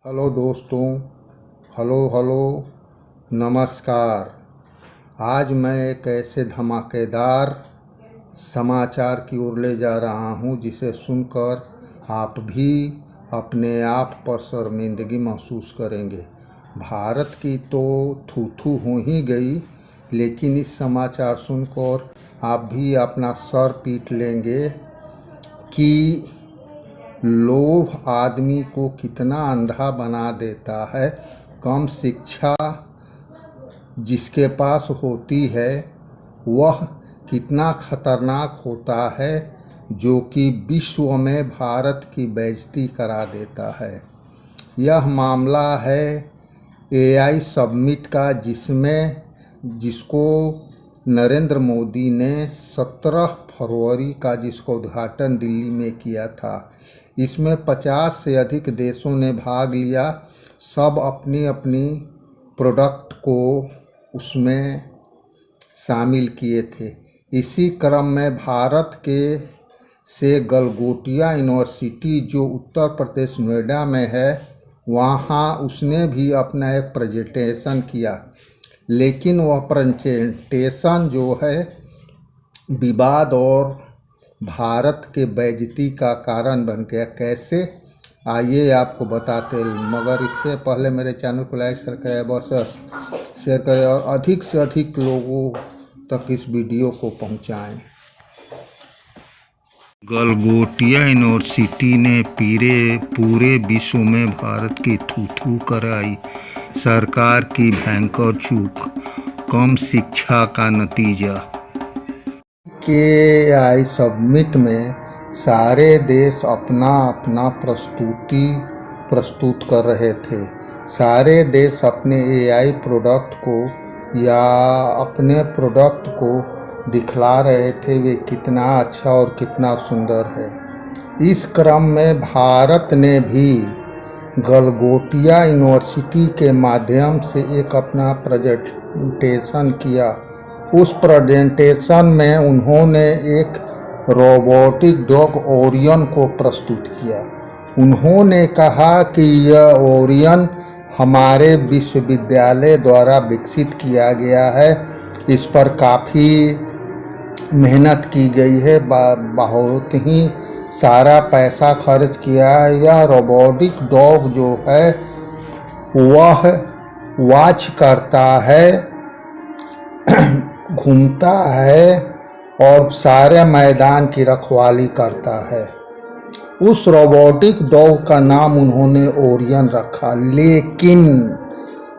Hello दोस्तों। Hello hello. नमस्कार। आज मैं एक ऐसे धमाकेदार समाचार की ओर ले जा रहा हूं जिसे सुनकर आप भी अपने आप पर शर्मिंदगी महसूस करेंगे। भारत की तो थू थू हो ही गई, लेकिन इस समाचार सुनकर आप भी अपना सर पीट लेंगे कि लोभ आदमी को कितना अंधा बना देता है। कम शिक्षा जिसके पास होती है वह कितना खतरनाक होता है, जो कि विश्व में भारत की बेइज्जती करा देता है। यह मामला है एआई समिट का, जिसको नरेंद्र मोदी ने 17 फरवरी का जिसको उद्घाटन दिल्ली में किया था। इसमें 50 से अधिक देशों ने भाग लिया। सब अपनी अपनी प्रोडक्ट को उसमें शामिल किए थे। इसी क्रम में भारत से गलगोटिया यूनिवर्सिटी जो उत्तर प्रदेश नोएडा में है, वहाँ उसने भी अपना एक प्रेजेंटेशन किया, लेकिन वह प्रेजेंटेशन जो है विवाद और भारत के बेइज्जती का कारण बन गया। कैसे, आइए आपको बताते। मगर इससे पहले मेरे चैनल को लाइक शेयर करें और अधिक से अधिक लोगों तक इस वीडियो को पहुंचाएं। गलगोटिया यूनिवर्सिटी ने पूरे विश्व में भारत की थू-थू कराई। सरकार की भयंकर चूक, कम शिक्षा का नतीजा। एआई समिट में सारे देश अपना अपना प्रस्तुत कर रहे थे। सारे देश अपने एआई प्रोडक्ट को या अपने प्रोडक्ट को दिखला रहे थे, वे कितना अच्छा और कितना सुंदर है। इस क्रम में भारत ने भी गलगोटिया यूनिवर्सिटी के माध्यम से एक अपना प्रेजेंटेशन किया। उस प्रेजेंटेशन में उन्होंने एक रोबोटिक डॉग ओरियन को प्रस्तुत किया। उन्होंने कहा कि यह ओरियन हमारे विश्वविद्यालय द्वारा विकसित किया गया है। इस पर काफ़ी मेहनत की गई है, बहुत ही सारा पैसा खर्च किया है। यह रोबोटिक डॉग जो है वह वॉच करता है, घूमता है और सारे मैदान की रखवाली करता है। उस रोबोटिक डॉग का नाम उन्होंने ओरियन रखा, लेकिन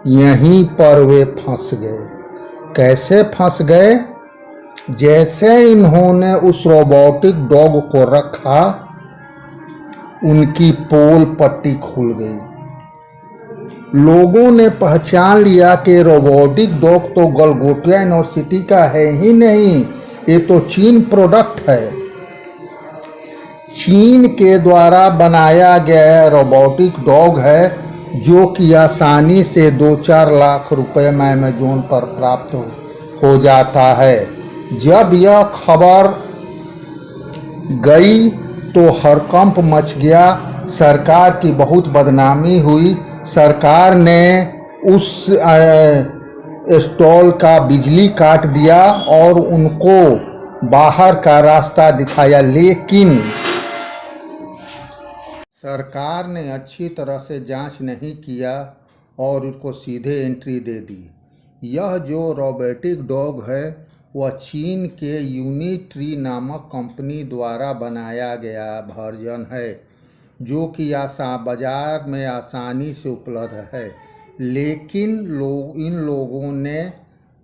यहीं पर वे फंस गए। कैसे फंस गए? जैसे इन्होंने उस रोबोटिक डॉग को रखा, उनकी पोल पट्टी खुल गई। लोगों ने पहचान लिया कि रोबोटिक डॉग तो गलगोटिया यूनिवर्सिटी का है ही नहीं, ये तो चीन प्रोडक्ट है। चीन के द्वारा बनाया गया रोबोटिक डॉग है, जो कि आसानी से 2-4 लाख रुपए में अमेज़न पर प्राप्त हो जाता है। जब यह खबर गई तो हड़कंप मच गया। सरकार की बहुत बदनामी हुई। सरकार ने उस स्टॉल का बिजली काट दिया और उनको बाहर का रास्ता दिखाया, लेकिन सरकार ने अच्छी तरह से जांच नहीं किया और उसको सीधे एंट्री दे दी। यह जो रोबोटिक डॉग है वह चीन के यूनिट्री नामक कंपनी द्वारा बनाया गया वर्जन है, जो कि बाजार में आसानी से उपलब्ध है। लेकिन इन लोगों ने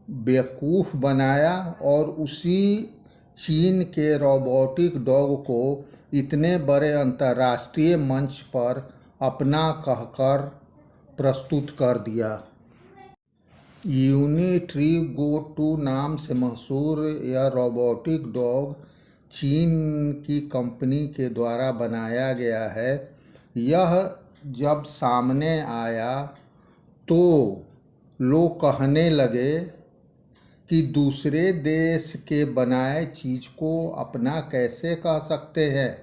बेवकूफ़ बनाया और उसी चीन के रोबोटिक डॉग को इतने बड़े अंतर्राष्ट्रीय मंच पर अपना कहकर प्रस्तुत कर दिया। यूनिट्री गो 2 नाम से मशहूर यह रोबोटिक डॉग चीन की कंपनी के द्वारा बनाया गया है। यह जब सामने आया तो लोग कहने लगे कि दूसरे देश के बनाए चीज़ को अपना कैसे कह सकते हैं।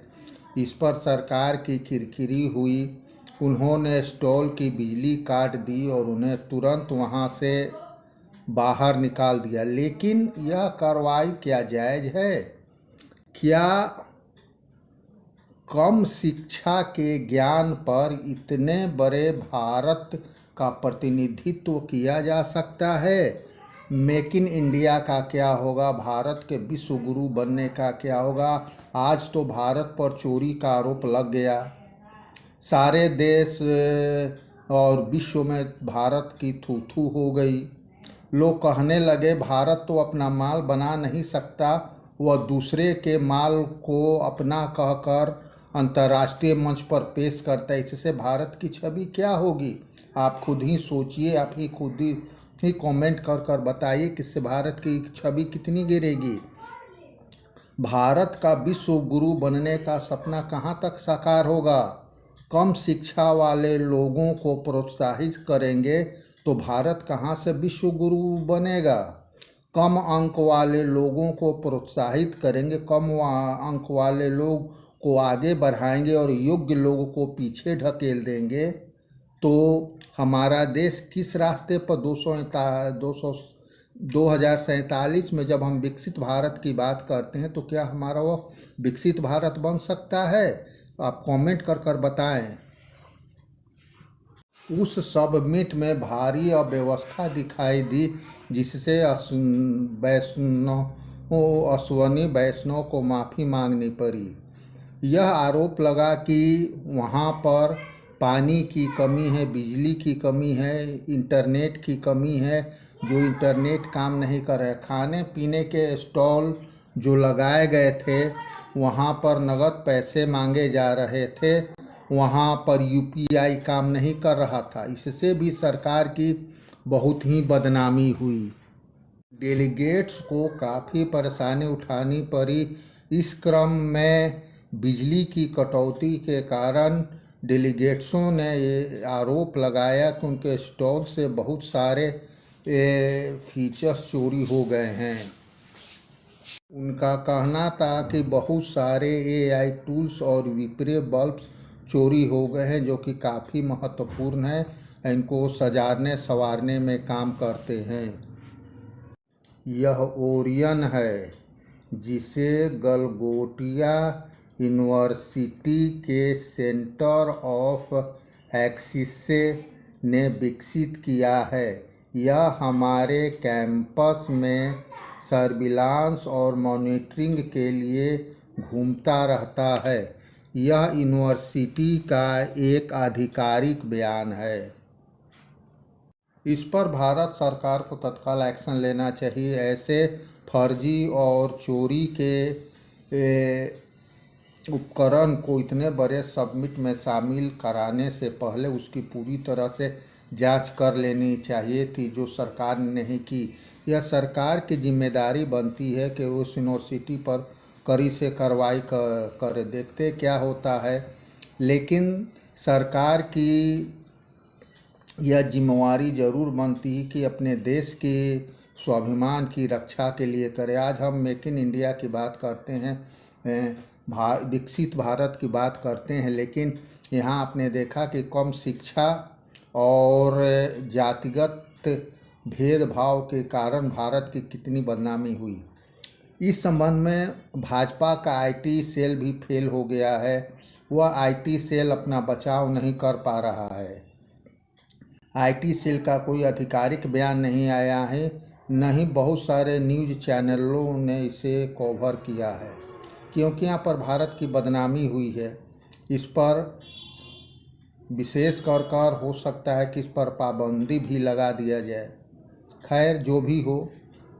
इस पर सरकार की किरकिरी हुई उन्होंने स्टॉल की बिजली काट दी और उन्हें तुरंत वहां से बाहर निकाल दिया। लेकिन यह कार्रवाई क्या जायज़ है? क्या कम शिक्षा के ज्ञान पर इतने बड़े भारत का प्रतिनिधित्व किया जा सकता है? मेक इन इंडिया का क्या होगा? भारत के विश्व गुरु बनने का क्या होगा? आज तो भारत पर चोरी का आरोप लग गया। सारे देश और विश्व में भारत की थू थू हो गई। लोग कहने लगे भारत तो अपना माल बना नहीं सकता, वह दूसरे के माल को अपना कहकर अंतर्राष्ट्रीय मंच पर पेश करता है। इससे भारत की छवि क्या होगी? आप खुद ही सोचिए, आप ही खुद ही कमेंट कर कर बताइए कि इससे भारत की छवि कितनी गिरेगी। भारत का विश्व गुरु बनने का सपना कहाँ तक साकार होगा? कम शिक्षा वाले लोगों को प्रोत्साहित करेंगे तो भारत कहाँ से विश्व गुरु बनेगा? कम अंक वाले लोगों को प्रोत्साहित करेंगे, कम अंक वाले लोग को आगे बढ़ाएंगे और योग्य लोगों को पीछे ढकेल देंगे तो हमारा देश किस रास्ते पर 2047 में जब हम विकसित भारत की बात करते हैं तो क्या हमारा वो विकसित भारत बन सकता है? आप कमेंट कर कर बताएं। उस सबमिट में भारी अव्यवस्था दिखाई दी जिससे अश्वनी वैष्णव को माफ़ी मांगनी पड़ी। यह आरोप लगा कि वहाँ पर पानी की कमी है, बिजली की कमी है, इंटरनेट की कमी है, जो इंटरनेट काम नहीं कर रहे। खाने पीने के स्टॉल जो लगाए गए थे वहाँ पर नगद पैसे मांगे जा रहे थे, वहाँ पर यूपीआई काम नहीं कर रहा था। इससे भी सरकार की बहुत ही बदनामी हुई। डेलीगेट्स को काफ़ी परेशानी उठानी पड़ी। इस क्रम में बिजली की कटौती के कारण डेलीगेट्सों ने ये आरोप लगाया कि उनके स्टॉल से बहुत सारे फीचर्स चोरी हो गए हैं। उनका कहना था कि बहुत सारे एआई टूल्स और विप्रे बल्ब्स चोरी हो गए हैं जो कि काफ़ी महत्वपूर्ण है, इनको सजाने संवारने में काम करते हैं। यह ओरियन है जिसे गलगोटिया यूनिवर्सिटी के सेंटर ऑफ एक्सीलेंस ने विकसित किया है। यह हमारे कैंपस में सर्विलांस और मॉनिटरिंग के लिए घूमता रहता है। यह यूनिवर्सिटी का एक आधिकारिक बयान है। इस पर भारत सरकार को तत्काल एक्शन लेना चाहिए। ऐसे फर्जी और चोरी के उपकरण को इतने बड़े सबमिट में शामिल कराने से पहले उसकी पूरी तरह से जांच कर लेनी चाहिए थी, जो सरकार ने नहीं की। यह सरकार की जिम्मेदारी बनती है कि उस यूनिवर्सिटी पर कड़ी से कार्रवाई कर देखते क्या होता है। लेकिन सरकार की यह जिम्मेवारी ज़रूर बनती है कि अपने देश के स्वाभिमान की रक्षा के लिए करे। आज हम मेक इन इंडिया की बात करते हैं, विकसित भारत की बात करते हैं, लेकिन यहाँ आपने देखा कि कम शिक्षा और जातिगत भेदभाव के कारण भारत की कितनी बदनामी हुई। इस संबंध में भाजपा का आईटी सेल भी फेल हो गया है। वह आईटी सेल अपना बचाव नहीं कर पा रहा है। आईटी सेल का कोई आधिकारिक बयान नहीं आया है, न ही बहुत सारे न्यूज़ चैनलों ने इसे कवर किया है, क्योंकि यहाँ पर भारत की बदनामी हुई है। इस पर विशेष कर हो सकता है कि इस पर पाबंदी भी लगा दिया जाए। खैर, जो भी हो,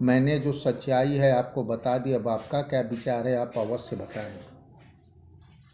मैंने जो सच्चाई है आपको बता दी। अब आपका क्या विचार है, आप अवश्य बताएं।